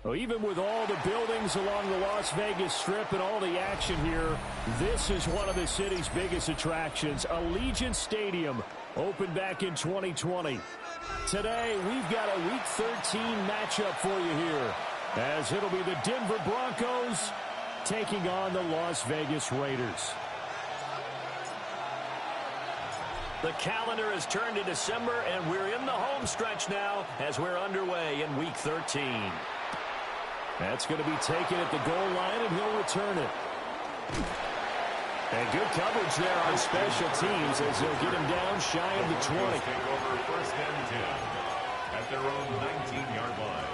Well, even with all the buildings along the Las Vegas Strip and all the action here, this is one of the city's biggest attractions. Allegiant Stadium opened back in 2020. Today, we've got a Week 13 matchup for you here, as it'll be the Denver Broncos taking on the Las Vegas Raiders. The calendar has turned to December, and we're in the home stretch now as we're underway in Week 13. That's going to be taken at the goal line, and he'll return it. And good coverage there on special teams as they'll get him down shy of the 20. Take over first and 10 at their own 19-yard line.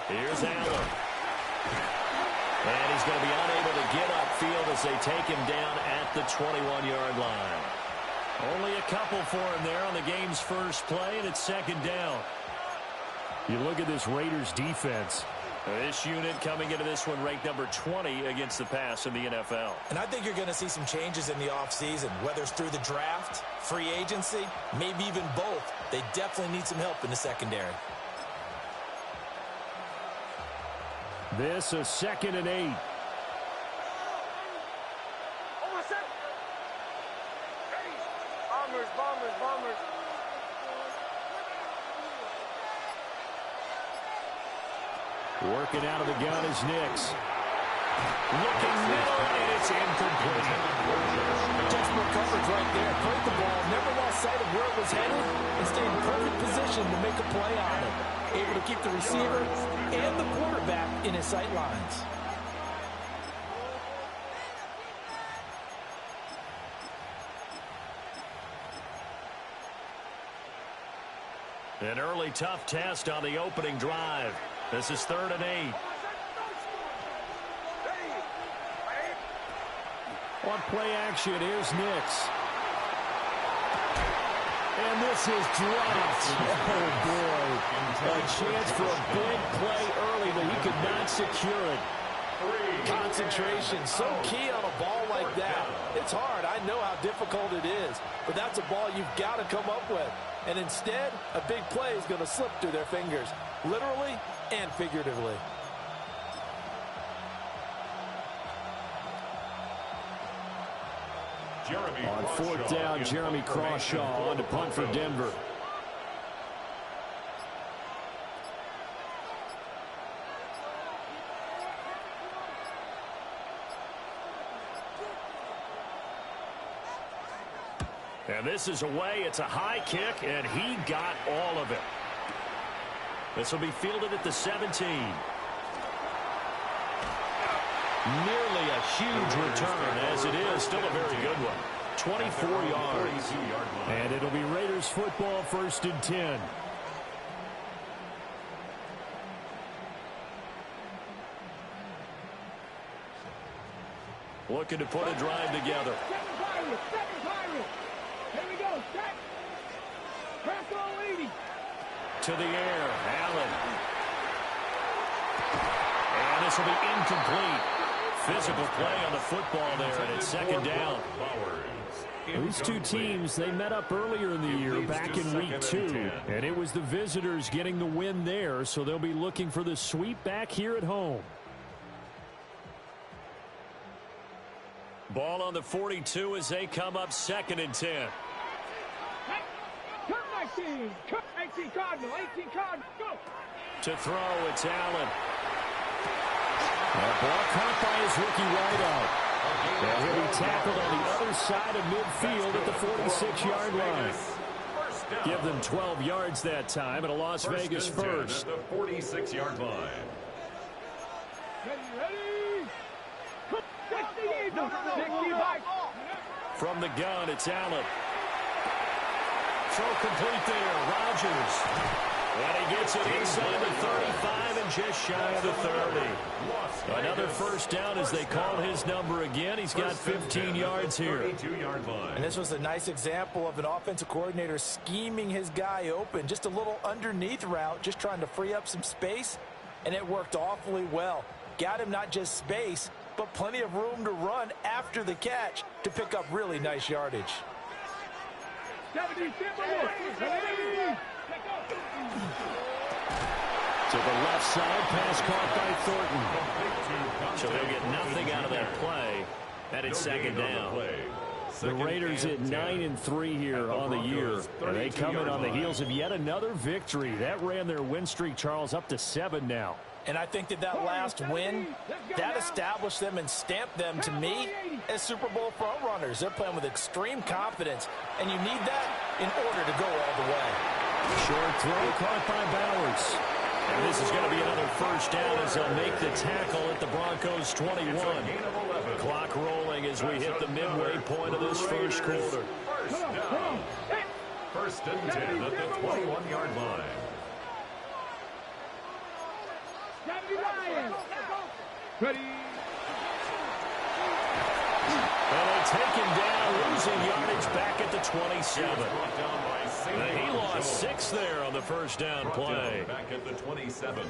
Here's Allen. And he's going to be unable to get upfield as they take him down at the 21-yard line. Only a couple for him there on the game's first play, and it's second down. You look at this Raiders defense. This unit coming into this one ranked number 20 against the pass in the NFL. And I think you're going to see some changes in the offseason, whether it's through the draft, free agency, maybe even both. They definitely need some help in the secondary. This is 2nd and 8. Bombers. Working out of the gun is Nix. Looking middle, and it's incomplete. Textbook coverage right there. Played the ball, never lost sight of where it was headed, and stayed in perfect position to make a play on it. Able to keep the receiver and the quarterback in his sight lines. An early tough test on the opening drive. This is 3rd and 8. On play action, here's Nix. And this is dropped. Oh, boy. A chance for a big play early, but he could not secure it. Concentration, so key on a ball like that. It's hard. I know how difficult it is, but that's a ball you've got to come up with. And instead, a big play is going to slip through their fingers, literally and figuratively. On 4th down, Jeremy Crawshaw on to punt for Denver. And this is away. It's a high kick, and he got all of it. This will be fielded at the 17. Nearly a huge return, as it is still a very good one. 24 yards. And it'll be Raiders football, 1st and 10. Looking to put a drive together. To the air, Allen. And this will be incomplete. Physical play on the football there, and it's 2nd down. These two teams, they met up earlier in the year, back in Week 2. And it was the visitors getting the win there, so they'll be looking for the sweep back here at home. Ball on the 42 as they come up 2nd and 10. To throw, it's Allen. That ball caught by his rookie wideout. And he'll be tackled on the other side of midfield at the 46-yard line. Give them 12 yards that time, and a Las Vegas first. At the 46-yard line. From the gun, it's Allen. Throw complete there. Rodgers. And he gets it inside the 35 and just shy of the 30. Another first down as they call his number again. He's got 15 yards here. And this was a nice example of an offensive coordinator scheming his guy open. Just a little underneath route, just trying to free up some space, and it worked awfully well. Got him not just space, but plenty of room to run after the catch to pick up really nice yardage. To the left side, pass caught by Thornton. So they'll get nothing out of that play. And it's second down. The Raiders at 9-3 here on the year. And they come in on the heels of yet another victory. That ran their win streak, Charles, up to 7 now. And I think that last win, that established them and stamped them, to me, as Super Bowl front runners. They're playing with extreme confidence, and you need that in order to go all the way. Short throw caught by Bowers. And this is going to be another first down as they'll make the tackle at the Broncos' 21. Clock rolling as we hit the midway point of this first quarter. First and 10 at the 21-yard line. Ready. And they take him down, losing yardage back at the 27. And he lost 6 there on the first down play. Back at the 27.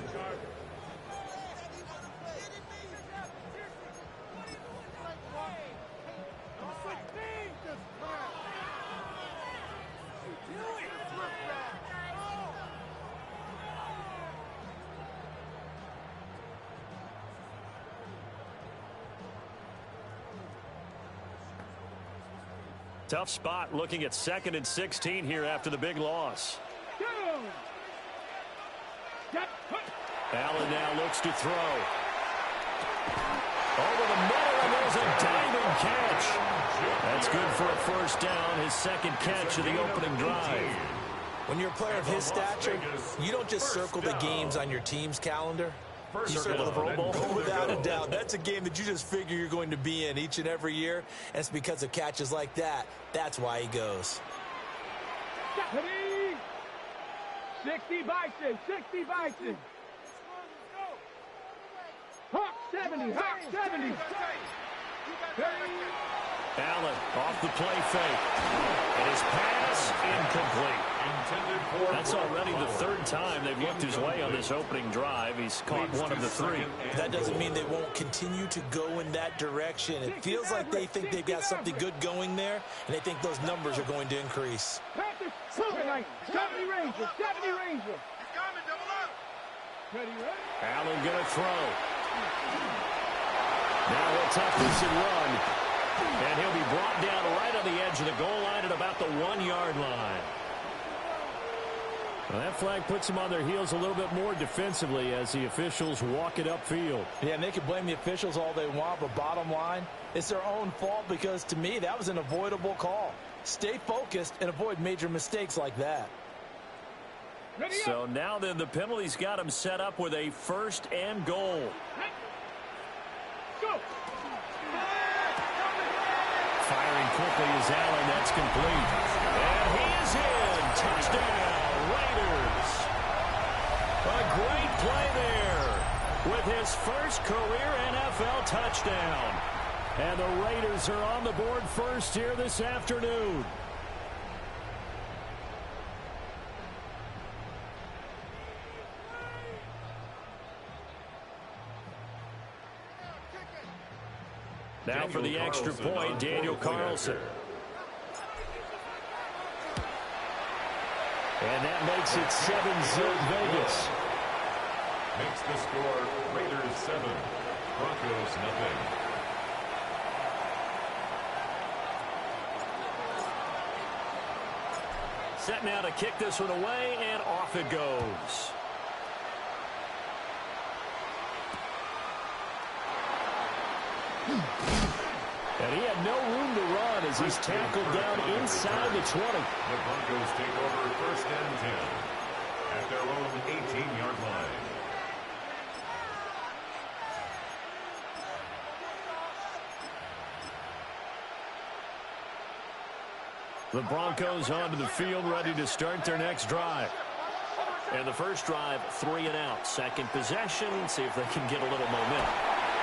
Tough spot looking at 2nd and 16 here after the big loss. Allen now looks to throw. Over the middle, and there's a diving catch. That's good for a first down, his second catch of the opening drive. When you're a player of his stature, you don't just circle the games on your team's calendar. You circle the Pro Bowl without a doubt. That's a game that you just figure you're going to be in each and every year. And it's because of catches like that. That's why he goes. 60 Bison, 60 Bison. Hawk 70, Hawk 70. Allen off the play fake. And his pass incomplete. That's already the 3rd time they've looked his way on this opening drive. He's caught 1 of the 3. That doesn't mean they won't continue to go in that direction. It feels like they think they've got something good going there, and they think those numbers are going to increase. 70 Ranger, 70 Ranger. Allen going to throw. Now he'll tuck this and run. And he'll be brought down right on the edge of the goal line at about the 1-yard line. Well, that flag puts them on their heels a little bit more defensively as the officials walk it upfield. Yeah, and they can blame the officials all they want, but bottom line, it's their own fault because, to me, that was an avoidable call. Stay focused and avoid major mistakes like that. So now then the penalty's got him set up with a 1st and goal. Go. Firing quickly is Allen. That's complete. And he is in. Touchdown, Raiders. A great play there with his first career NFL touchdown. And the Raiders are on the board first here this afternoon. Now for the extra point, Daniel Carlson. And that makes it 7-zip Vegas. Makes the score Raiders 7, Broncos nothing. Set now to kick this one away, and off it goes. And he had no room to run as he's tackled down inside the 20. The Broncos take over 1st and 10 at their own 18-yard line. The Broncos onto the field ready to start their next drive. And the first drive, 3 and out. Second possession, see if they can get a little momentum.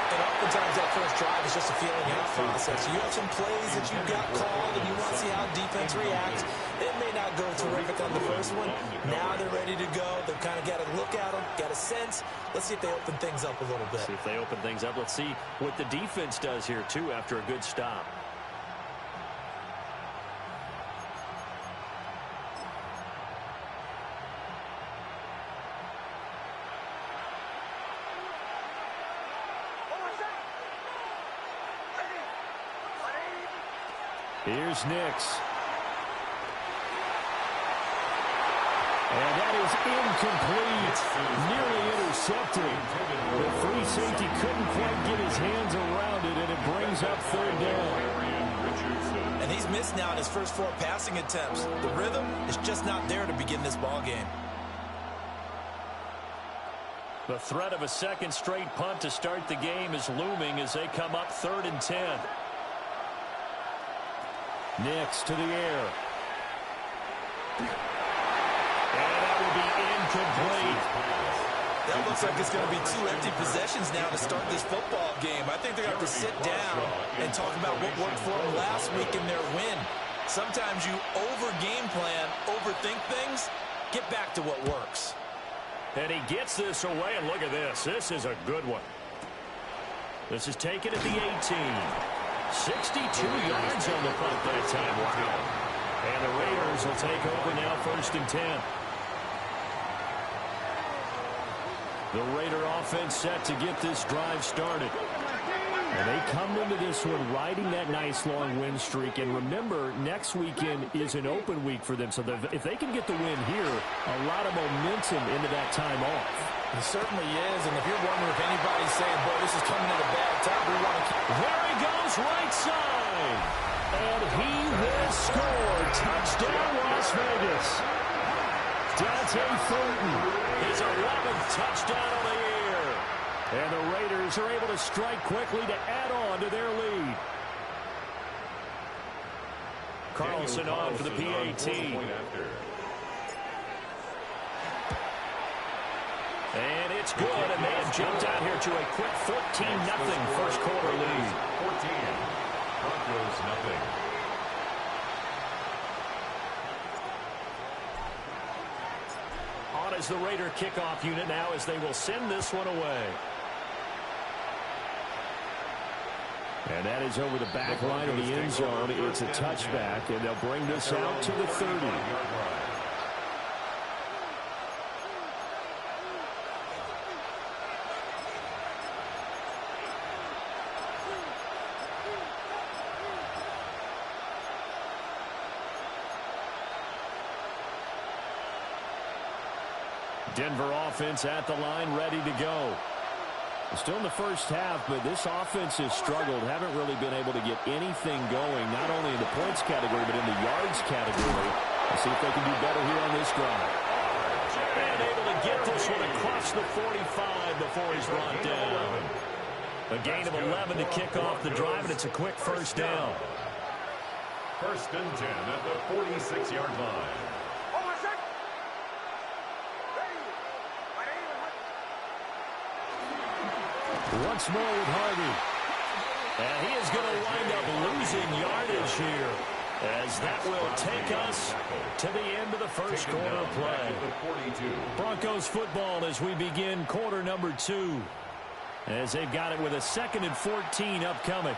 And oftentimes that first drive is just a feeling out process. You have some plays that you've got called, and you want to see how defense reacts. It may not go terrific on the first one. Now they're ready to go. They've kind of got to look at them, got a sense. Let's see if they open things up a little bit. See if they open things up. Let's see what the defense does here, too, after a good stop. Here's Nix. And that is incomplete. Nearly intercepted. The free safety couldn't quite get his hands around it, and it brings up third down. And he's missed now in his first 4 passing attempts. The rhythm is just not there to begin this ball game. The threat of a second straight punt to start the game is looming as they come up 3rd and 10. Nix to the air. And that will be incomplete. That looks like it's going to be 2 empty possessions now to start this football game. I think they're going to have to sit down and talk about what worked for them last week in their win. Sometimes you over-game plan, overthink things, get back to what works. And he gets this away, and look at this. This is a good one. This is taken at the 18. 62 yards on the punt that time. Wow. And the Raiders will take over now 1st and 10. The Raider offense set to get this drive started. And they come into this one riding that nice long win streak. And remember, next weekend is an open week for them. So if they can get the win here, a lot of momentum into that time off. It certainly is. And if you're wondering if anybody's saying, boy, this is coming at a bad time, we want to keep... There he goes, right side. And he will score. Touchdown, Las Vegas. Dante Thornton. His 11th touchdown of the year. And the Raiders are able to strike quickly to add on to their lead. Carlson on for the PAT. And it's good, and they have jumped out here to a quick 14-0 first quarter lead. 14. Broncos nothing. On is the Raider kickoff unit now as they will send this one away. And that is over the back line of the end zone. It's a touchback, and they'll bring this out to the 30. Denver offense at the line, ready to go. Still in the first half, but this offense has struggled. Haven't really been able to get anything going, not only in the points category, but in the yards category. Let's see if they can do better here on this drive. And able to get this one across the 45 before he's brought down. A gain of 11 to kick off the drive, and it's a quick first down. 1st and 10 at the 46-yard line. Once more with Harvey. And he is going to wind up losing yardage here, as that will take us to the end of the first quarter play. Broncos football as we begin quarter number 2, as they've got it with a 2nd and 14 upcoming.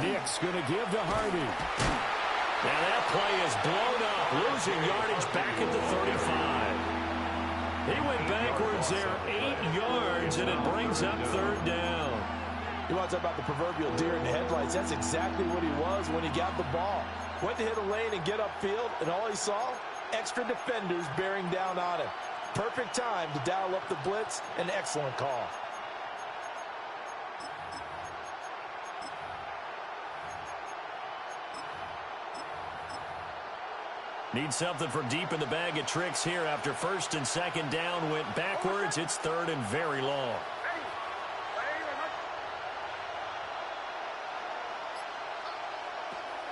Nick's going to give to Harvey. Now that play is blown up, losing yardage back at the 35. He went backwards there 8 yards, and it brings up 3rd down. You want to talk about the proverbial deer in the headlights? That's exactly what he was when he got the ball. Went to hit a lane and get upfield, and all he saw, extra defenders bearing down on him. Perfect time to dial up the blitz. An excellent call. Need something from deep in the bag of tricks here after 1st and 2nd down went backwards. It's 3rd and very long.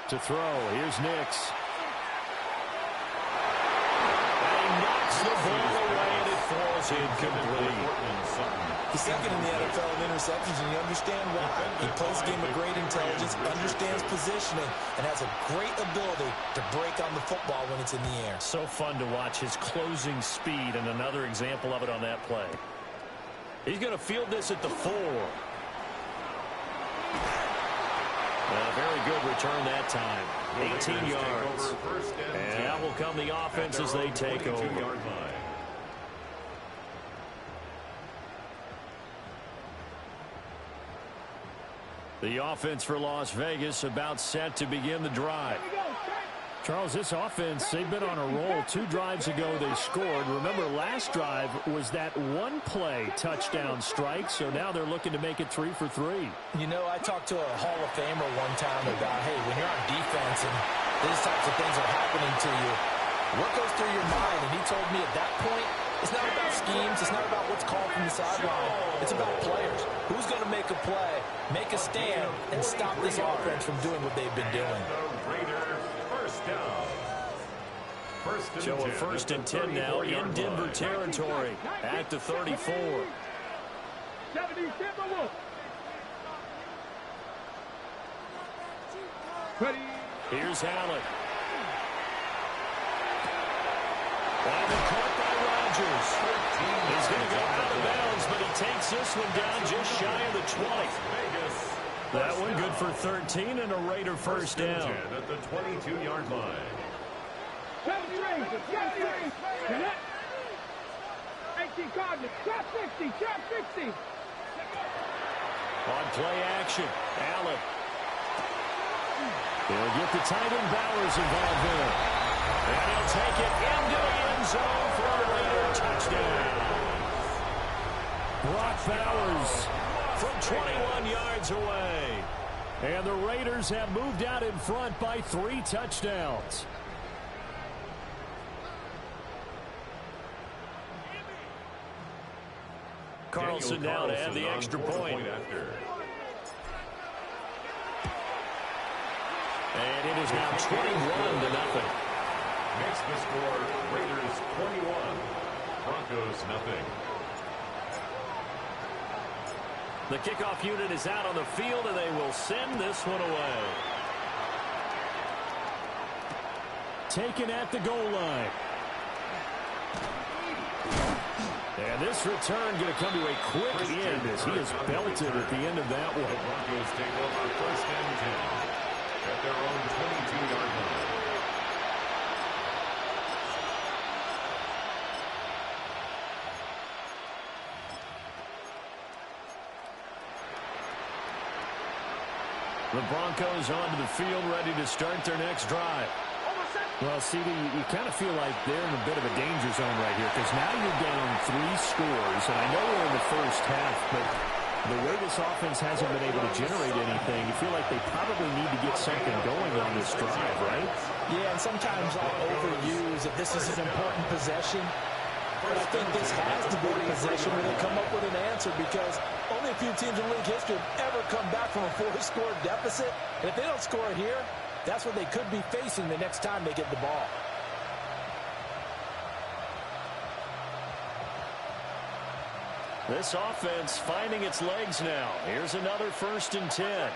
To throw, here's Nix. And he knocks the ball away, and it falls incomplete. He's second in the NFL in interceptions, and you understand why. He plays a game of great intelligence, understands positioning, and has a great ability to break on the football when it's in the air. So fun to watch his closing speed, and another example of it on that play. He's going to field this at the 4. Very good return that time. 18 yards. And that will come the offense as they take over. The offense for Las Vegas about set to begin the drive. Charles, this offense, they've been on a roll. 2 drives ago they scored. Remember, last drive was that one-play touchdown strike, so now they're looking to make it 3 for 3. You know, I talked to a Hall of Famer one time about, hey, when you're on defense and these types of things are happening to you, what goes through your mind? And he told me at that point, it's not about schemes. It's not about what's called from the sideline. It's about players. Who's going to make a play, make a stand, and stop this offense from doing what they've been doing. So a 1st and 10 now in Denver territory at the 34. 70, Here's Allen. And the caught by Rodgers. He's going to go out of bounds, but he takes this one down just shy of the 20. That one good for 13 and a Raider 1st down. At the 22-yard line. 70 Rangers, 70 Rangers. 18 Cardinals, trap 60, trap 60. On play action, Allen. They'll get the tight end Bowers involved there. And he'll take it into the end zone for a Raider touchdown. Brock Bowers From 21 yards away. And the Raiders have moved out in front by 3 touchdowns. Carlson now to add the extra point. And it is now 21-0. Makes the score Raiders 21, Broncos nothing. The kickoff unit is out on the field, and they will send this one away. Taken at the goal line. And this return going to come to a quick end as he is belted at the end of that one. The Broncos take over 1st and 10 at their own 22-yard line. The Broncos onto the field, ready to start their next drive. Well, CD, you kind of feel like they're in a bit of a danger zone right here because now you're down 3 scores, and I know we're in the first half, but the way this offense hasn't been able to generate anything, you feel like they probably need to get something going on this drive, right? Yeah, and sometimes I'll overuse if this is an important possession. But I think this has to be a possession where they come up with an answer because only a few teams in league history have ever come back from a 4-score deficit. And if they don't score here, that's what they could be facing the next time they get the ball. This offense finding its legs now. Here's another 1st and 10.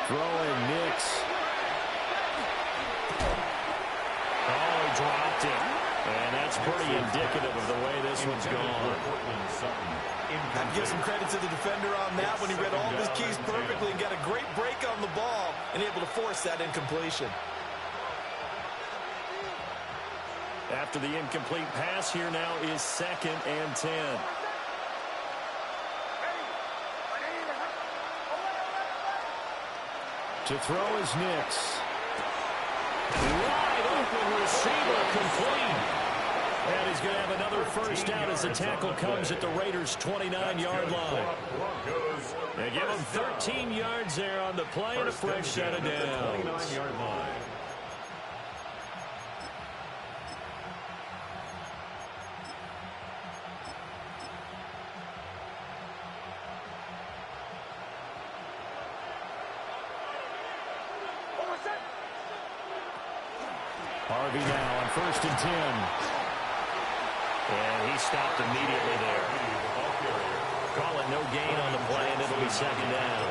Throwing Nix. Oh, he dropped it. And that's pretty indicative of the way this one's gone. I'd give some credit to the defender on that when he read all of his keys perfectly and got a great break on the ball and able to force that incompletion. After the incomplete pass, here now is 2nd and 10. To throw is Nix. Wide open receiver, complete. And he's going to have another first down as the tackle comes at the Raiders' 29-yard line. They give him 13 yards there on the play and a fresh set of downs. 29-yard line. Harvey now on 1st and 10. And he stopped immediately there. Call it no gain on the play, and it'll be 2nd down.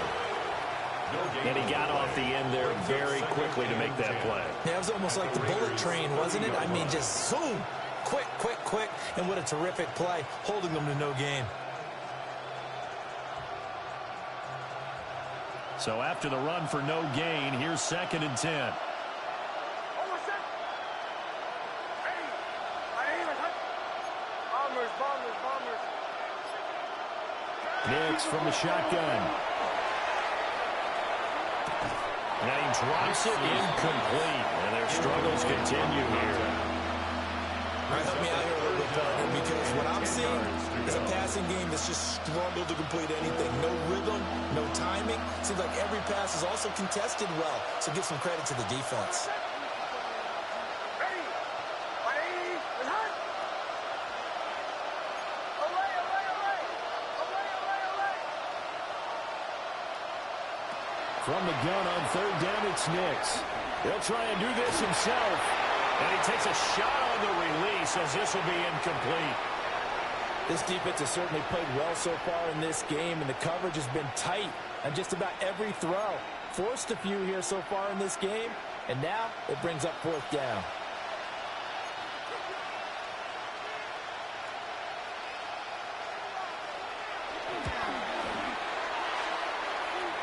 And he got off the end there very quickly to make that play. Yeah, it was almost like the bullet train, wasn't it? I mean, just zoom. Quick, quick, quick. And what a terrific play, holding them to no gain. So after the run for no gain, here's 2nd and 10. Nix from the shotgun. And he drops it incomplete. And their struggles continue here. All right, help me out here a little bit, partner, because what I'm seeing is a passing game that's just struggled to complete anything. No rhythm, no timing. Seems like every pass is also contested well, so give some credit to the defense. From the gun on 3rd down, it's Nix. He'll try and do this himself. And he takes a shot on the release as this will be incomplete. This defense has certainly played well so far in this game, and the coverage has been tight on just about every throw. Forced a few here so far in this game, and now it brings up 4th down.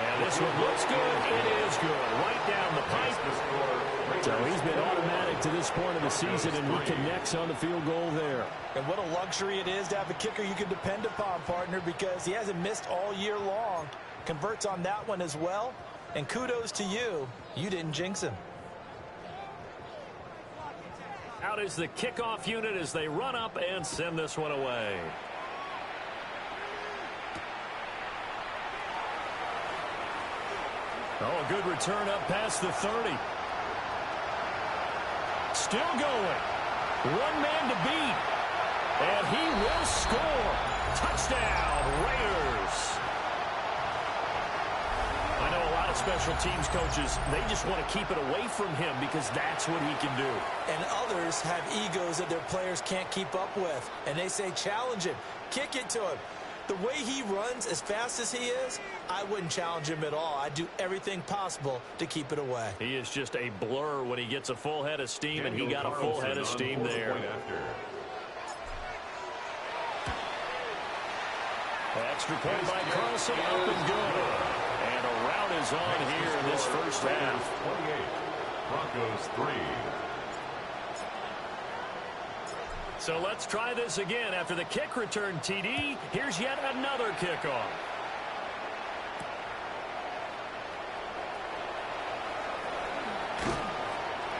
And this one looks good. It is good. Right down the pipe. So he's been automatic to this point of the season, and he connects on the field goal there. And what a luxury it is to have a kicker you can depend upon, partner, because he hasn't missed all year long. Converts on that one as well. And kudos to you. You didn't jinx him. Out is the kickoff unit as they run up and send this one away. Oh, a good return up past the 30. Still going. One man to beat. And he will score. Touchdown, Raiders. I know a lot of special teams coaches, they just want to keep it away from him because that's what he can do. And others have egos that their players can't keep up with. And they say, challenge him. Kick it to him. The way he runs as fast as he is, I wouldn't challenge him at all. I'd do everything possible to keep it away. He is just a blur when he gets a full head of steam, and he got a full head of steam there. Extra point by Carlson, up and good. And a route is on here in this first half. 28, Broncos 3. So let's try this again. After the kick return TD, here's yet another kickoff.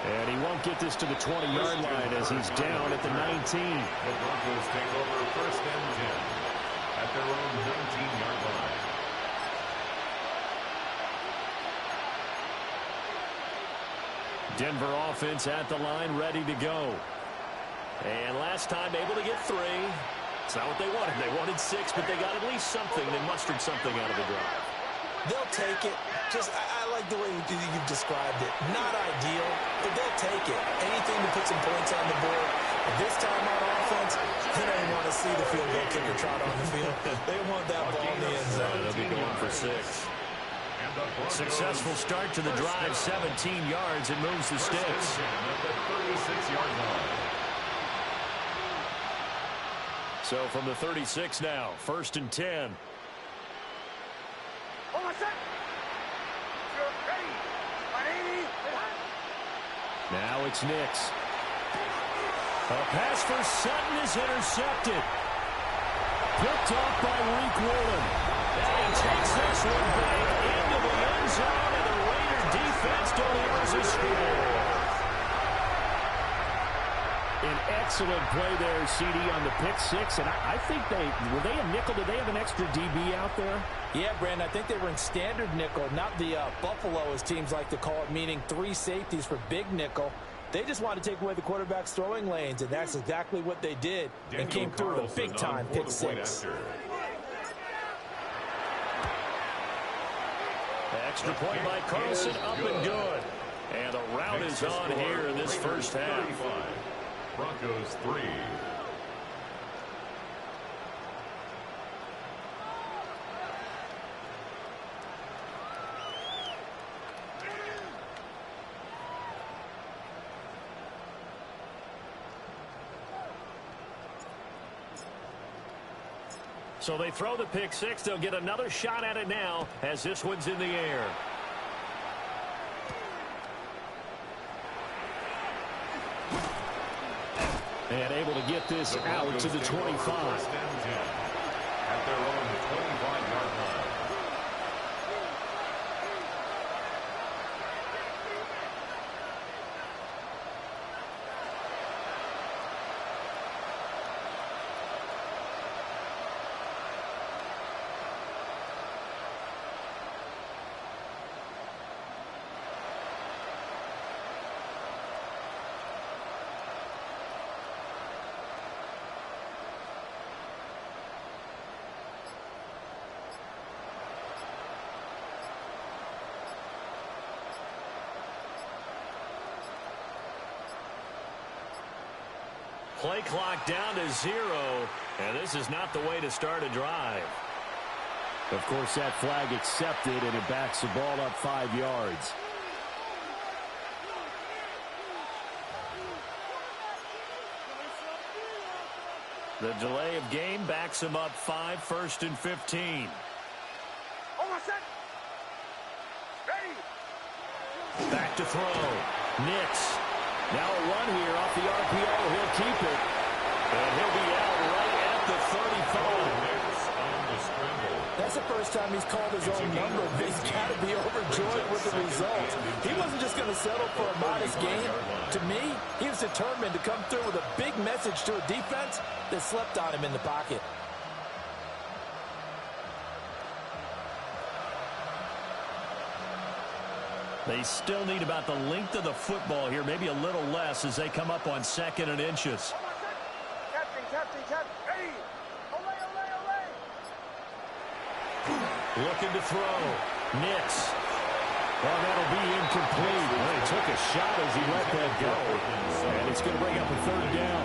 And he won't get this to the 20-yard line as he's down at the 19. The Broncos take over 1st and 10 at their own 19-yard line. Denver offense at the line, ready to go. And last time able to get 3. It's not what they wanted. They wanted 6, but they got at least something. They mustered something out of the drive. They'll take it. I like the way you've described it. Not ideal, but they'll take it. Anything to put some points on the board. But this time on offense, they don't want to see the field goal kicker trot on the field. They want that ball in the end zone. They'll be going for 6. Successful start to the drive, 17 yards. It moves the sticks. At the 36-yard line. So from the 36 now, 1st and 10. Now it's Nix. A pass for Sutton is intercepted. Picked off by Reek Woolen. And he takes this one back into the end zone, and the Raider defense delivers a score. An excellent play there, CD, on the pick six. And I think were they a nickel? Did they have an extra DB out there? Yeah, Brandon, I think they were in standard nickel, not the Buffalo, as teams like to call it, meaning 3 safeties for big nickel. They just wanted to take away the quarterback's throwing lanes, and that's exactly what they did and came through with a big-time pick six. Extra point by Carlson, up and good. And the rout is on here in this first half. Broncos 3. So they throw the pick six. They'll get another shot at it now as this one's in the air. And able to get this out to the 25. At their own 25-yard line. Play clock down to 0, and this is not the way to start a drive. Of course, that flag accepted, and it backs the ball up 5 yards. The delay of game backs him up 5, 1st and 15. Back to throw. Nix. Now a run here off the RPO. He'll keep it. And he'll be out right at the 35. That's the first time he's called his own number. He's got to be overjoyed with the result. He wasn't just going to settle for a modest gain. To me, he was determined to come through with a big message to a defense that slept on him in the pocket. They still need about the length of the football here, maybe a little less as they come up on 2nd and inches. Looking to throw. Nix. Well, that'll be incomplete. Well, he took a shot as he let that go. And it's going to bring up a 3rd down.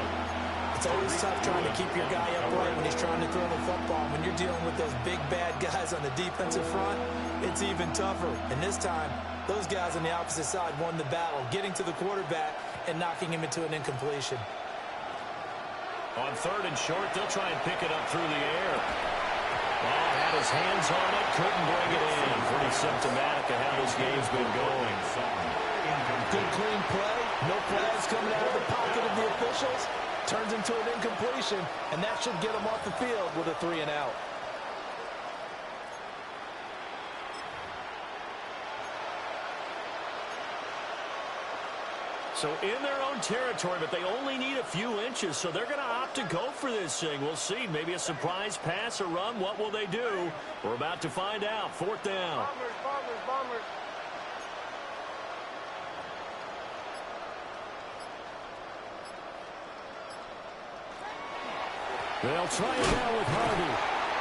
It's always tough trying to keep your guy upright when he's trying to throw the football. When you're dealing with those big, bad guys on the defensive front, it's even tougher. And this time, those guys on the opposite side won the battle, getting to the quarterback and knocking him into an incompletion. On 3rd and short, they'll try and pick it up through the air. Oh, had his hands on it, couldn't bring it in. Pretty symptomatic of how this game's been going. Good clean play. No flags coming out of the pocket of the officials. Turns into an incompletion, and that should get him off the field with a 3 and out. So in their own territory, but they only need a few inches, so they're going to opt to go for this thing. We'll see. Maybe a surprise pass or run. What will they do? We're about to find out. 4th down. Bombers. They'll try it now with Harvey.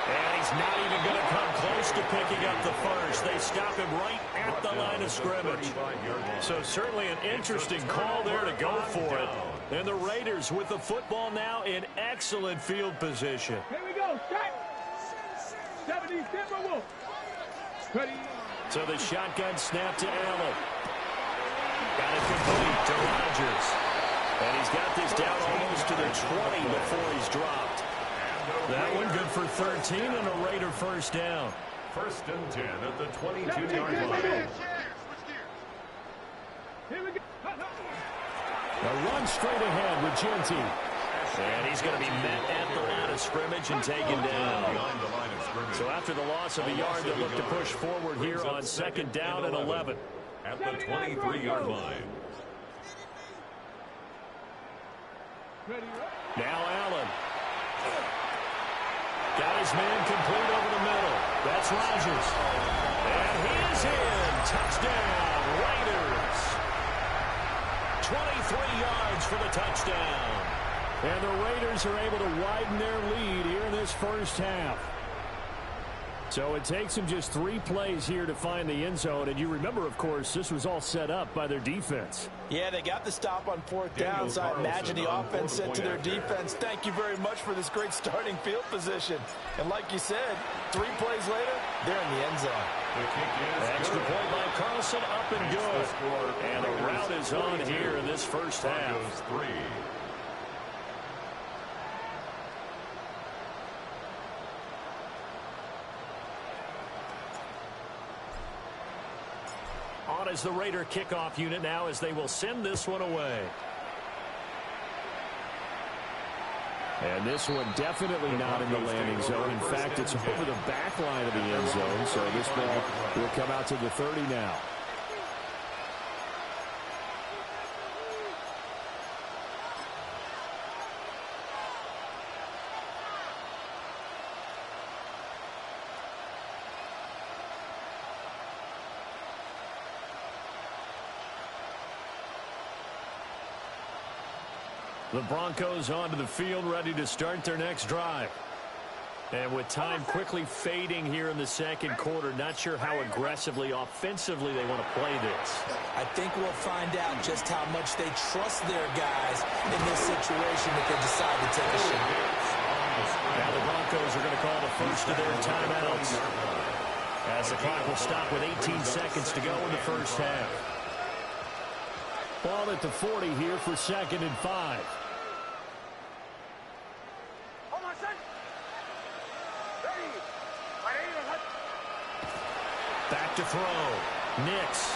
And he's not even going to come close to picking up the first. They stop him right at the line of scrimmage. So certainly an interesting call there to go for it. And the Raiders with the football now in excellent field position. Here we go. Strike. 70 Timberwolves. Ready. So the shotgun snap to Allen. Got it complete to Rodgers. And he's got this down almost to the 20 before he's dropped. That one good for 13 and a Raider 1st down. 1st and 10 at the 22-yard line. Here we go. A run straight ahead with Genty. And he's going to be met at the line of scrimmage and taken down. So after the loss of a yard, they'll look to push forward here on second down and 11. At the 23-yard line. Now Allen. Got his man complete over the middle. That's Rodgers. And he is in. Touchdown, Raiders. 23 yards for the touchdown. And the Raiders are able to widen their lead here in this first half. So it takes them just 3 plays here to find the end zone. And you remember, of course, this was all set up by their defense. Yeah, they got the stop on 4th down, so I imagine the offense said to their defense, thank you very much for this great starting field position. And like you said, 3 plays later, they're in the end zone. Extra point by Carlson, up and good. And the route is on here in this first half. On is the Raider kickoff unit now as they will send this one away. And this one definitely not in the landing zone. In fact, it's over the back line of the end zone. So this ball will come out to the 30 now. The Broncos onto the field, ready to start their next drive. And with time quickly fading here in the second quarter, not sure how aggressively, offensively they want to play this. I think we'll find out just how much they trust their guys in this situation if they decide to take a shot. Now the Broncos are going to call the first of their timeouts, as the clock will stop with 18 seconds to go in the first half. Ball at the 40 here for second and 5. Back to throw. Nix.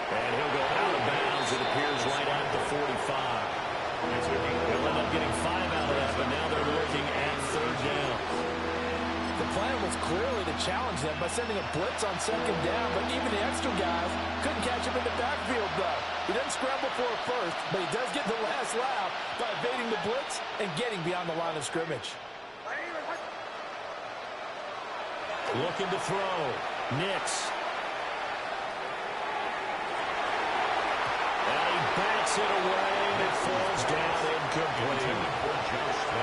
And he'll go out of bounds, it appears, right at the 45. He'll end up getting 5 out of that, but now they're looking at third down. The plan was clearly to challenge them by sending a blitz on second down, but even the extra guys couldn't catch him in the backfield, though. He doesn't scramble for a first, but he does get the last laugh by evading the blitz and getting beyond the line of scrimmage. Looking to throw. Nix. And he bats it away, and it falls down incomplete.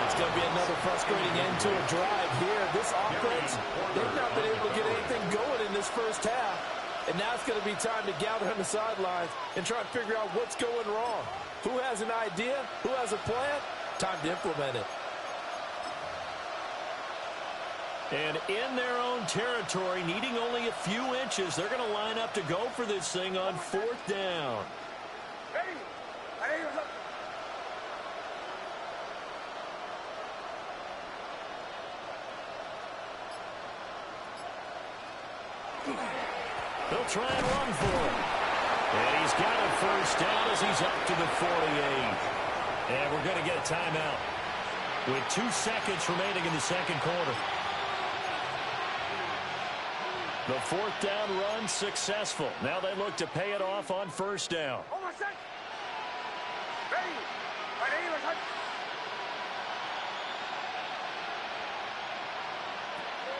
It's going to be another frustrating end to a drive here. This offense, they've not been able to get anything going in this first half. And now it's going to be time to gather on the sidelines and try and figure out what's going wrong. Who has an idea? Who has a plan? Time to implement it. And in their own territory, needing only a few inches, they're going to line up to go for this thing on 4th down. They'll try and run for it. And he's got a first down as he's up to the 48. And we're going to get a timeout with 2 seconds remaining in the second quarter. The 4th down run successful. Now they look to pay it off on first down.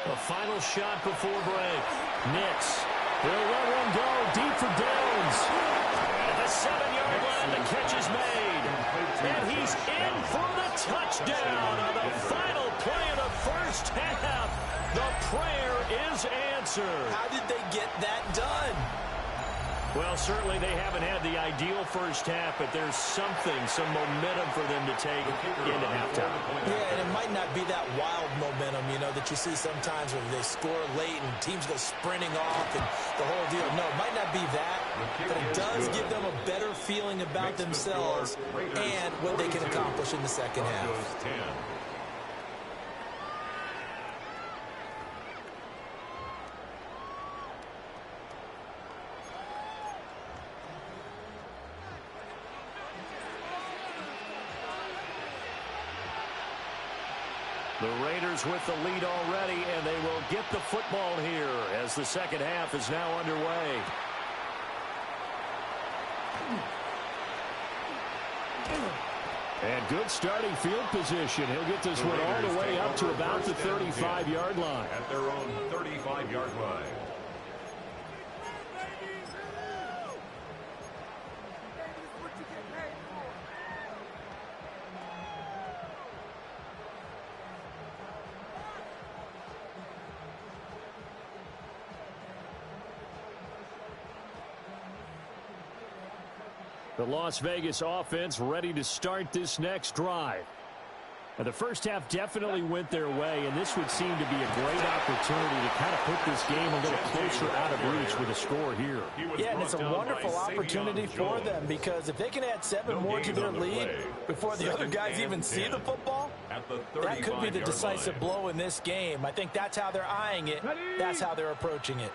A final shot before break. Nix. He'll let one go deep for Downs. At the 7-yard line, the catch is made. And he's in for the touchdown on the final play of the first half. The prayer is answered. How did they get that done? Well, certainly they haven't had the ideal first half, but there's something, some momentum for them to take into halftime. Yeah, and it might not be that wild momentum, you know, that you see sometimes when they score late and teams go sprinting off and the whole deal. No, it might not be that, but it does give them a better feeling about themselves and what they can accomplish in the second half. The Raiders with the lead already, and they will get the football here as the second half is now underway. And good starting field position. He'll get this one all the way up to about the 35-yard line. At their own 35-yard line. The Las Vegas offense ready to start this next drive. Now, the first half definitely went their way, and this would seem to be a great opportunity to kind of put this game a little closer out of reach with a score here. Yeah, and it's a wonderful opportunity for them because if they can add 7 more to their lead before the other guys even see the football, that could be the decisive blow in this game. I think that's how they're eyeing it. That's how they're approaching it.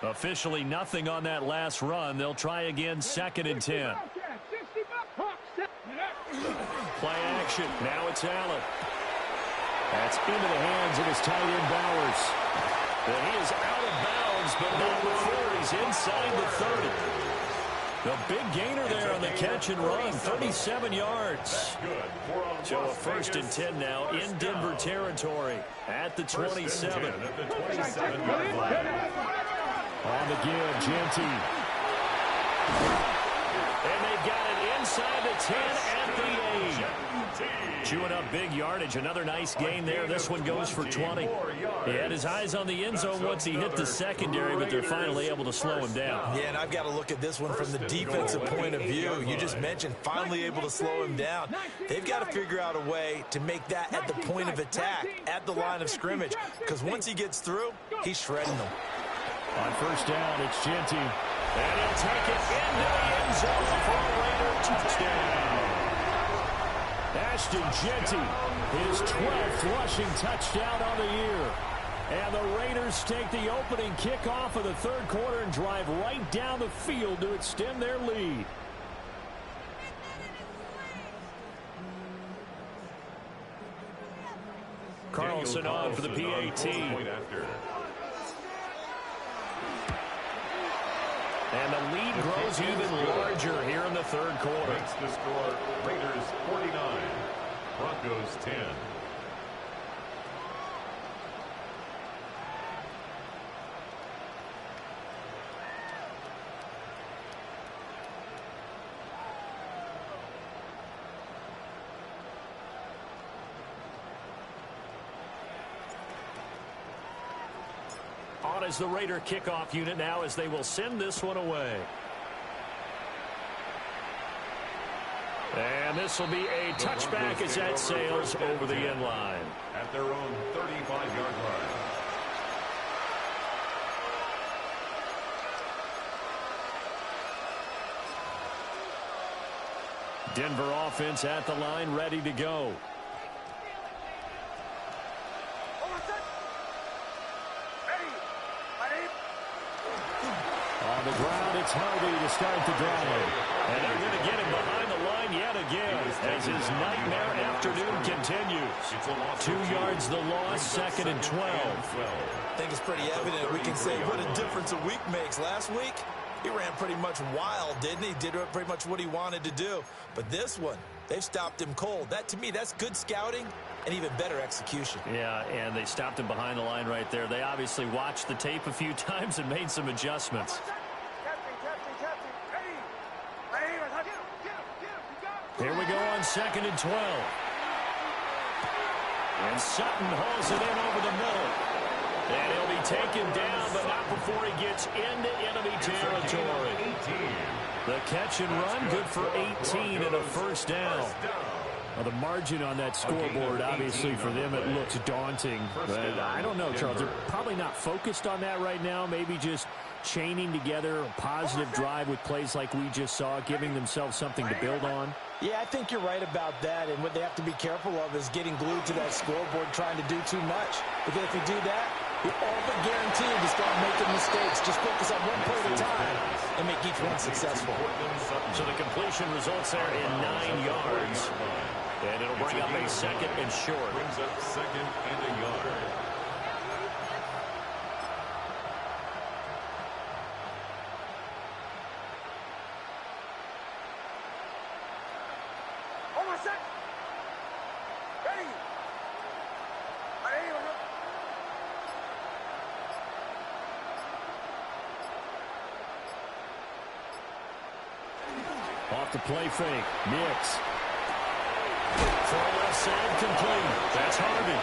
Officially nothing on that last run. They'll try again, 2nd and 10. Play action. Now it's Allen. That's into the hands of his tight end Bowers. And he is out of bounds, but not before he's inside the 30. The big gainer there on the catch and run, 37 yards. So a 1st and 10 now in Denver territory at the 27. On the give, Genty. And they got it inside the 10 at the 8. Chewing up big yardage. Another nice gain there. This one goes for 20. He had his eyes on the end zone once he hit the secondary, but they're finally able to slow him down. Yeah, and I've got to look at this one from the defensive point of view. You just mentioned finally able to slow him down. They've got to figure out a way to make that at the point of attack, at the line of scrimmage, because once he gets through, he's shredding them. On 1st down, it's Genty. And he'll take it into the end zone for a Raider touchdown. Ashton Genty, his 12th rushing touchdown on the year. And the Raiders take the opening kickoff of the 3rd quarter and drive right down the field to extend their lead. Carlson on for the PAT. And the lead grows even larger here in the 3rd quarter. Makes the score Raiders 49, Broncos 10. On as the Raider kickoff unit now as they will send this one away. And this will be a touchback as that sails over the end line. At their own 35-yard line. Denver offense at the line, ready to go. On the ground, it's Harvey to start the drive. And they're going to get him behind the line yet again as his nightmare afternoon continues. 2 yards the loss, 2nd and 12. I think it's pretty evident we can say what a difference a week makes. Last week, he ran pretty much wild, didn't he? Did pretty much what he wanted to do. But this one, they've stopped him cold. That, to me, that's good scouting and even better execution. Yeah, and they stopped him behind the line right there. They obviously watched the tape a few times and made some adjustments. Here we go on 2nd and 12. And Sutton hauls it in over the middle. And he'll be taken down, but not before he gets into enemy territory. The catch and run, good for 18 and a 1st down. Well, the margin on that scoreboard, obviously, for them, it looks daunting. But I don't know, Charles. They're probably not focused on that right now. Maybe just chaining together a positive drive with plays like we just saw, giving themselves something to build on. Yeah, I think you're right about that. And what they have to be careful of is getting glued to that scoreboard trying to do too much. Because if you do that, you're all but guaranteed to start making mistakes. Just focus on one play at a time and make each one successful. So the completion results there in 9 yards. And it'll bring up a second and short. Brings up second and a yard. Off the play fake. Nix. Throw left side complete. That's Harvey.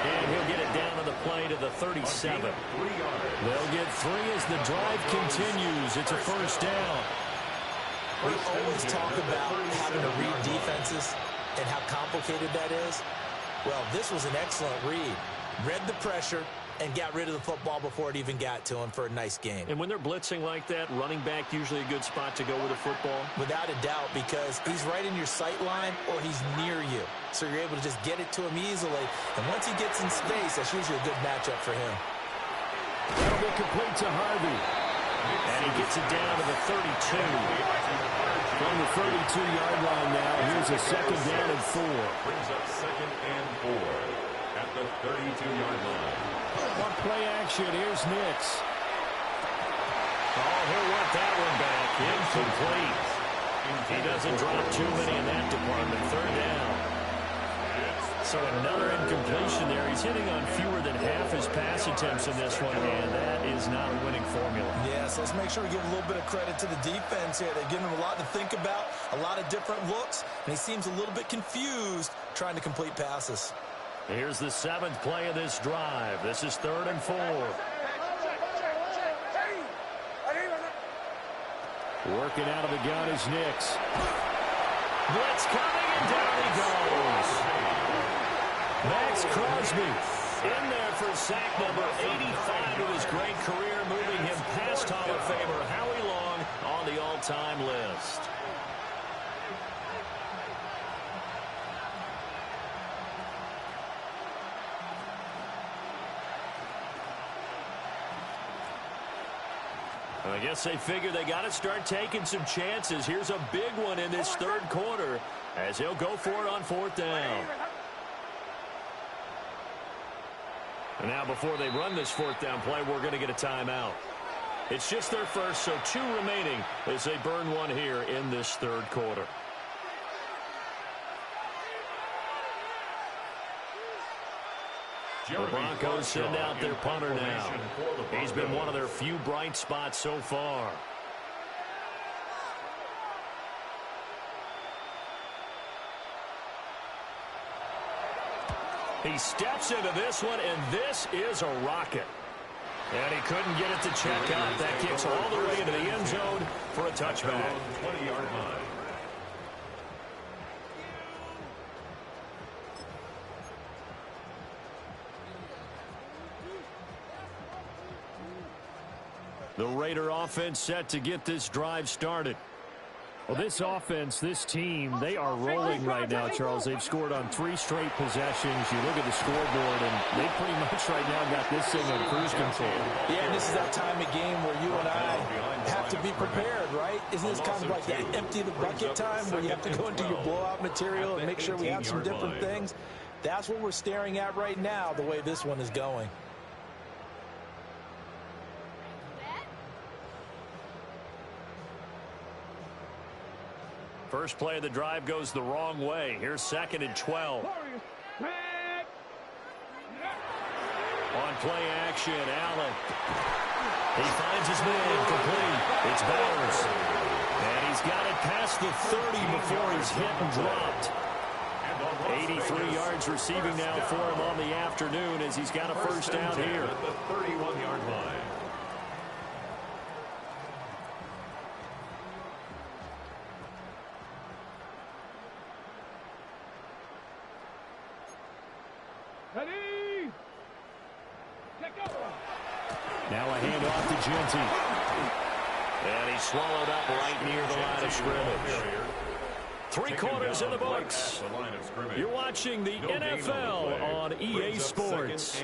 And he'll get it down to the play to the 37. They'll get 3 as the drive continues. It's a first down. We always talk about having to read defenses and how complicated that is. Well, this was an excellent read. Read the pressure and got rid of the football before it even got to him for a nice gain. And when they're blitzing like that, running back usually a good spot to go with a football? Without a doubt, because he's right in your sight line or he's near you. So you're able to just get it to him easily. And once he gets in space, that's usually a good matchup for him. That'll be complete to Harvey. And he gets it down to the 32. From the 32-yard line now, here's a second down and 4. Brings up second and 4 at the 32-yard line. On play action, here's Nix. Oh, he'll want that one back. Incomplete. He doesn't drop too many in that department. Third down. So another incompletion there. He's hitting on fewer than half his pass attempts in this one, and that is not a winning formula. Yes, let's make sure we give a little bit of credit to the defense here. They've given him a lot to think about, a lot of different looks, and he seems a little bit confused trying to complete passes. Here's the 7th play of this drive. This is 3rd and 4. Working out of the gun is Nix. Blitz coming, and down he goes. Max Crosby in there for sack number 85 of his great career, moving him past Hall of Famer Howie Long on the all-time list. I guess they figure they got to start taking some chances. Here's a big one in this third quarter as he'll go for it on 4th down. And now before they run this 4th down play, we're going to get a timeout. It's just their first, so 2 remaining as they burn one here in this third quarter. The Broncos send out their punter now. He's been one of their few bright spots so far. He steps into this one, and this is a rocket. And he couldn't get it to check out. That kicks all the way into the end zone for a touchback. 20-yard line. The Raider offense set to get this drive started. Well, this offense, this team, they are rolling right now, Charles. They've scored on 3 straight possessions. You look at the scoreboard, and they pretty much right now got this thing on cruise control. Yeah, and this is that time of game where you and I have to be prepared, right? Isn't this kind of like that empty the bucket time where you have to go into your blowout material and make sure we have some different things? That's what we're staring at right now, the way this one is going. First play of the drive goes the wrong way. Here's 2nd and 12. On play action, Allen. He finds his man complete. It's Bowers. And he's got it past the 30 before he's hit and dropped. 83 yards receiving now for him on the afternoon as he's got a first down here. At the 31-yard line. Now a handoff to Genty. And he's swallowed up right near the line of scrimmage. 3 quarters in the books. You're watching the NFL on EA Sports.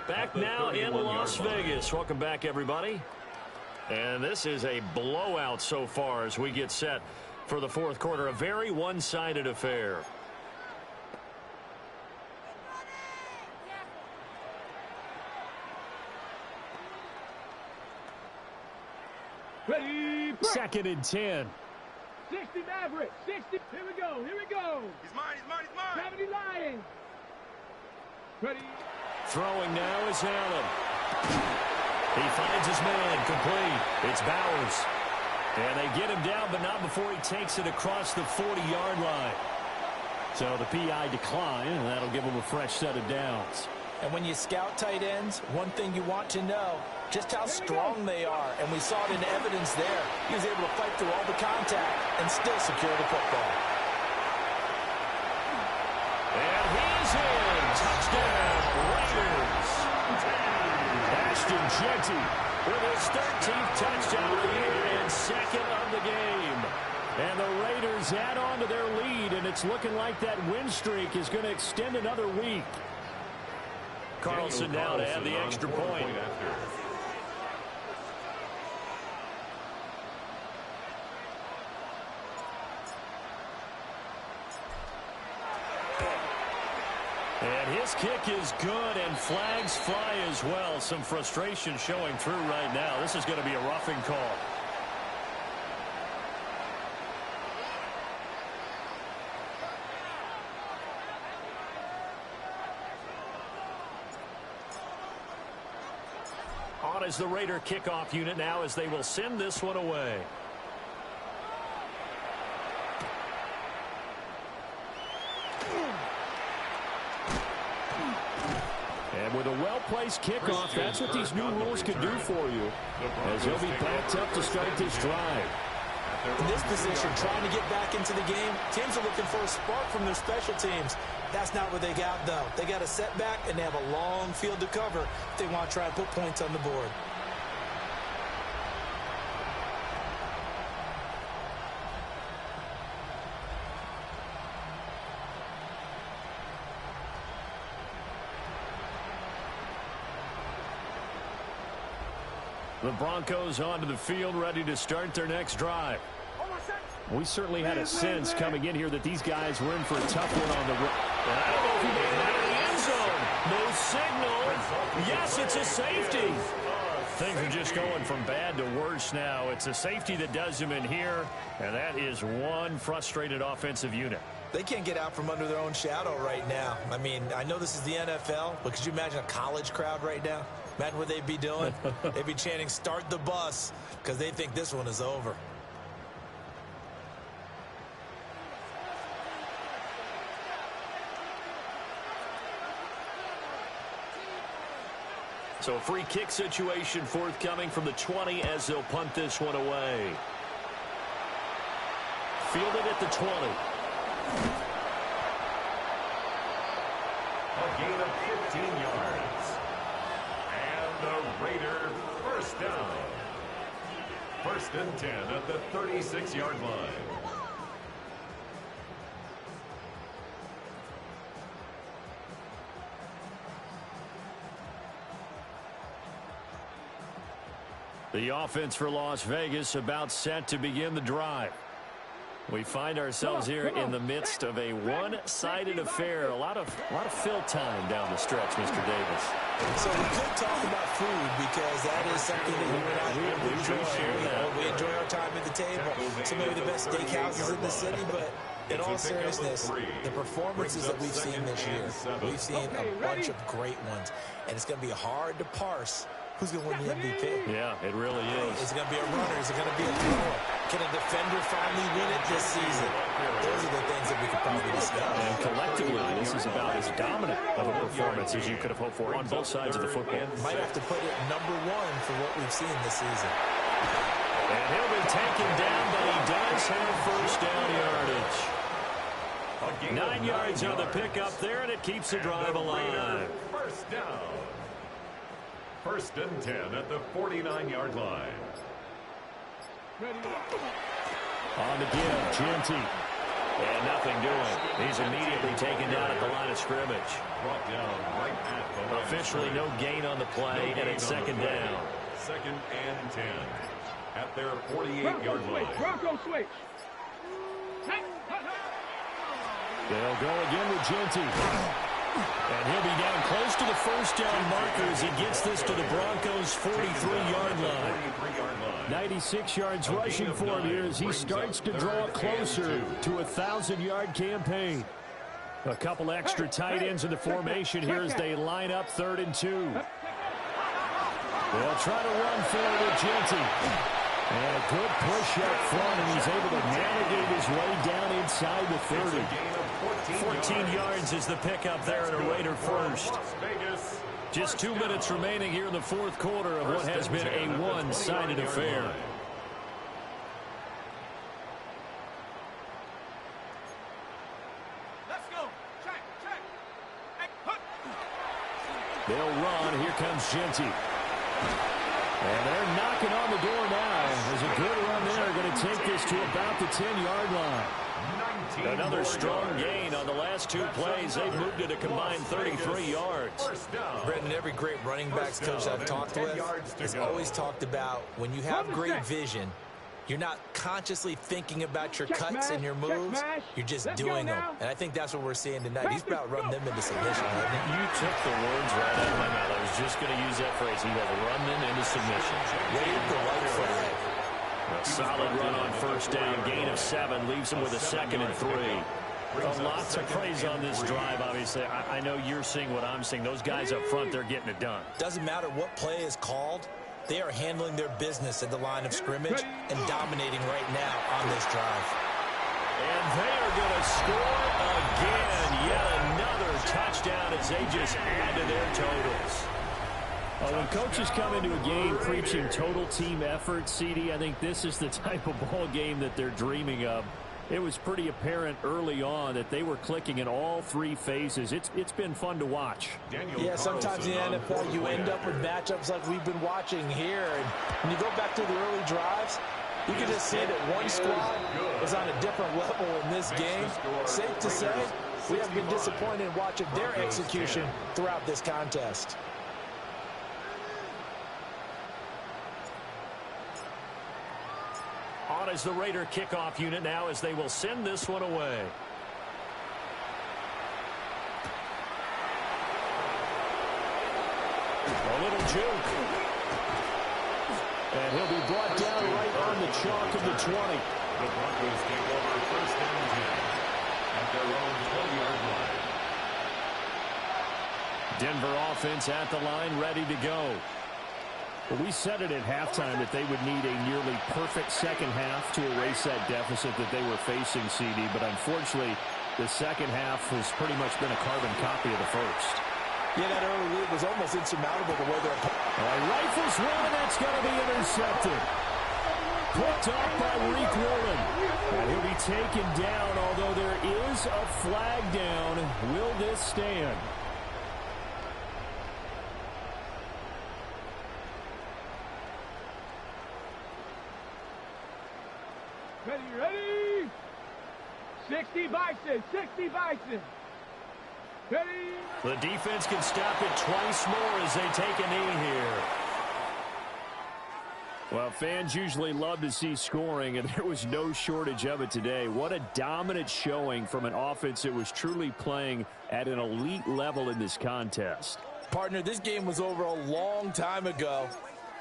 Back now in Las Vegas. Welcome back, everybody. And this is a blowout so far as we get set For the fourth quarter, a very one-sided affair. Ready. Second and 10. 60 Maverick. 60. Here we go. Here we go. He's mine. He's mine. He's mine. 70 Lions. Ready. Throwing now is Allen. He finds his man, complete. It's Bowers. And they get him down, but not before he takes it across the 40-yard line. So the PI decline, and that'll give him a fresh set of downs. And when you scout tight ends, one thing you want to know, just how strong they are. And we saw it in evidence there. He was able to fight through all the contact and still secure the football. And he's in. Touchdown, Raiders. Ashton Jeanty with his 13th touchdown of the year and second of the game. And the Raiders add on to their lead, and it's looking like that win streak is going to extend another week. Carlson now to add the extra point. And his kick is good, and flags fly as well. Some frustration showing through right now. This is going to be a roughing call. On is the Raider kickoff unit now as they will send this one away. And with a well-placed kickoff, that's what these new rules can do for you, as he'll be backed up to start this drive. In this position, trying to get back into the game, teams are looking for a spark from their special teams. That's not what they got, though. They got a setback, and they have a long field to cover if they want to try and put points on the board. The Broncos onto the field, ready to start their next drive. We certainly had a sense coming in here that these guys were in for a tough one on the road. I don't know if he made it out of the end zone. No signal. Yes, it's a safety. Things are just going from bad to worse now. It's a safety that does him in here, and that is one frustrated offensive unit. They can't get out from under their own shadow right now. I mean, I know this is the NFL, but could you imagine a college crowd right now? Imagine what they'd be doing. They'd be chanting, "Start the bus," because they think this one is over. So a free kick situation forthcoming from the 20 as they'll punt this one away. Fielded at the 20. A gain of 15 yards. And the Raider first down. First and 10 at the 36-yard line. The offense for Las Vegas about set to begin the drive. We find ourselves here in the midst of a one-sided affair. A lot of fill time down the stretch, Mr. Davis. So we could talk about food because that is something that you and I really enjoy. We enjoy our time at the table. Some maybe the best steakhouses in the city, but in all seriousness, the performances that we've seen this year, we've seen a bunch of great ones, and it's going to be hard to parse who's going to win the MVP. Yeah, it really is. Is it going to be a runner? Is it going to be a thrower? Can a defender finally win it this season? Those are the things that we could probably discuss. And collectively, this is about as dominant of a performance as you could have hoped for on both sides of the football. Might have to put it number one for what we've seen this season. And he'll be taken down, but he does have first down yardage. 9 yards on the pickup there, and it keeps the drive alive. First down. First and 10 at the 49-yard line. On the give, Jeanty. And nothing doing. He's immediately taken down at the line of scrimmage. Brought down right at the line. Officially no gain on the play, and it's second down. Second and 10 at their 48-yard line. Bronco switch. They'll go again with Genty. And he'll be down close to the first down marker as he gets this to the Broncos' 43-yard line. 96 yards rushing for him here as he starts to draw closer to a 1,000-yard campaign. A couple extra tight ends in the formation here as they line up 3rd and 2. They'll try to run forward with Genty. And a good push up front, and he's able to navigate his way down inside the 30. 14 yards is the pickup there at a Raider first. Just 2 minutes remaining here in the 4th quarter of what has been a one-sided affair. Let's go. Check. They'll run. Here comes Genty. And they're knocking on the door now. There's a good run there. Going to take this to about the 10-yard line. Another strong gain on the last 2 plays. They've moved it a combined 33 yards. Brendan, every great running backs coach I've talked with has always talked about when you have great vision, you're not consciously thinking about your cuts and your moves. You're just doing them. And I think that's what we're seeing tonight. He's about running them into submission. You took the words right out of my mouth. I was just going to use that phrase. He has run them into submission. Wave the right flag. A solid run on first down. Gain of 7 leaves him with a 2nd and 3. A lot to praise on this drive, obviously. I know you're seeing what I'm seeing. Those guys up front, they're getting it done. Doesn't matter what play is called. They are handling their business at the line of scrimmage and dominating right now on this drive. And they are going to score again. Yet another touchdown as they just add to their totals. When coaches come into a game preaching total team effort, CD, I think this is the type of ball game that they're dreaming of. It was pretty apparent early on that they were clicking in all 3 phases. It's been fun to watch. Yeah, sometimes in the NFL you end up with matchups like we've been watching here. And when you go back to the early drives, you can just see that one squad is on a different level in this game. Safe to say, we have been disappointed in watching their execution throughout this contest. On is the Raider kickoff unit now as they will send this one away. A little juke. And he'll be brought down right on the chalk of the 20. The Broncos take over 1st and 10 at their own 20-yard line. Denver offense at the line, ready to go. Well, we said it at halftime that they would need a nearly perfect second half to erase that deficit that they were facing, CD. But unfortunately, the second half has pretty much been a carbon copy of the first. Yeah, that early lead was almost insurmountable the way they're... Rifles one, that's going to be intercepted. Picked up by Reek Woolen. And he'll be taken down, although there is a flag down. Will this stand? Ready? 60 Bison, 60 Bison. Ready? The defense can stop it twice more as they take a knee here. Well, fans usually love to see scoring, and there was no shortage of it today. What a dominant showing from an offense that was truly playing at an elite level in this contest. Partner, this game was over a long time ago,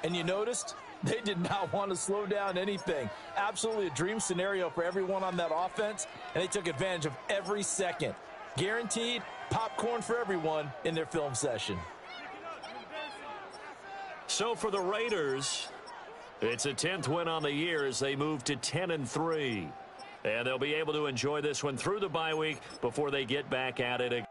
and you noticed they did not want to slow down anything. Absolutely a dream scenario for everyone on that offense, and they took advantage of every second. Guaranteed popcorn for everyone in their film session. So for the Raiders, it's a 10th win on the year as they move to 10-3. And they'll be able to enjoy this one through the bye week before they get back at it again.